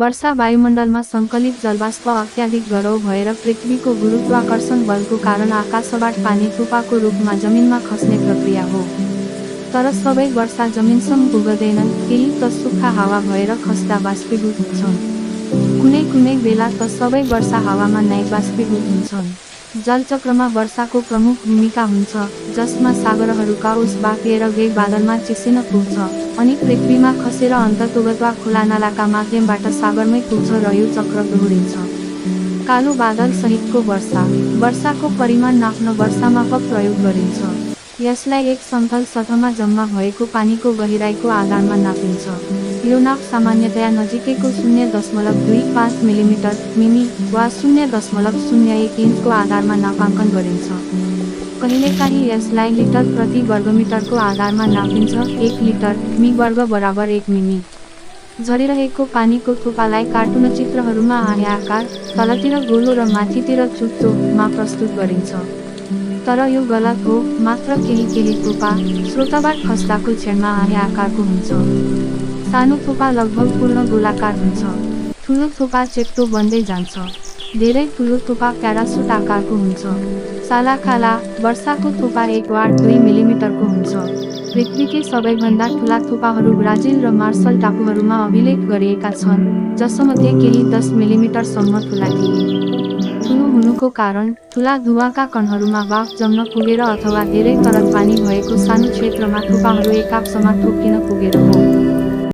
वर्षा वायुमण्डलमा सङ्कलित जलवाष्प अत्याधिक गरौँ भएर पृथ्वीको गुरुत्वाकर्षण बलको कारण आकाशबाट पानी थुपाको रूपमा जमिनमा खस्ने प्रक्रिया हो। तर सबै वर्षा जमिनसम्म पुग्दैनन्, केही त सुक्खा हावा भएर खस्दा बाष्पीभूत हुन्छन्। कुनै बेला त सबै वर्षा हावामा नै बाष्पीभूत हुन्छन्। जलचक्रमा वर्षाको प्रमुख भूमिका हुन्छ, जसमा सागरहरूका उस बाँकिएर वेग बादलमा चिसिन पुग्छ अनि पृथ्वीमा खसेर अन्तर्गत वा खुला नालाका माध्यमबाट सागरमै पुग्छ र यो चक्र दोहोरिन्छ। कालो बादल सहितको वर्षा। वर्षाको परिमाण नाप्न वर्षामापक प्रयोग गरिन्छ। यसलाई एक समतल सतहमा जम्मा भएको पानीको गहिराईको आधारमा नापिन्छ। यो नाप सामान्यतया नजिकैको 0.25 मिलिमिटर मिमी वा 0.01 इन्चको आधारमा नापाङ्कन गरिन्छ। कहिलेकाहीँ यसलाई लिटर प्रति वर्गमिटरको आधारमा नापिन्छ। 1 लिटर मि वर्ग बराबर 1 मिमी। झरिरहेको पानीको थोपालाई कार्टुन चित्रहरूमा आयताकार, तलतिर गोलो र माथितिर चुच्चोमा प्रस्तुत गरिन्छ। तर यो गलत हो, मात्र केही थोपा स्रोतबाट खस्दाको क्षणमा आयताकारको हुन्छ। सानो थोपा लगभग पूर्ण गोलाकार हुन्छ। ठुलो थोपा चेप्टो बन्दै जान्छ। धेरै ठुलो थोपा प्यारासुट आकारको हुन्छ। सालाखाला वर्षाको थोपा 1 वा 2 मिलिमिटरको हुन्छ। पृथ्वीकै सबैभन्दा ठुला थोपाहरू ब्राजिल र मार्शल टापुहरूमा अभिलेख गरिएका छन्, जसमध्ये केही 10 मिलिमिटरसम्म ठुला थिए। ठुलो हुनुको कारण ठुला धुवाका कणहरूमा वाफ जम्न पुगेर अथवा धेरै तरल पानी भएको सानो क्षेत्रमा थोपाहरू एकापसमा ठोक्किन पुगेर हो।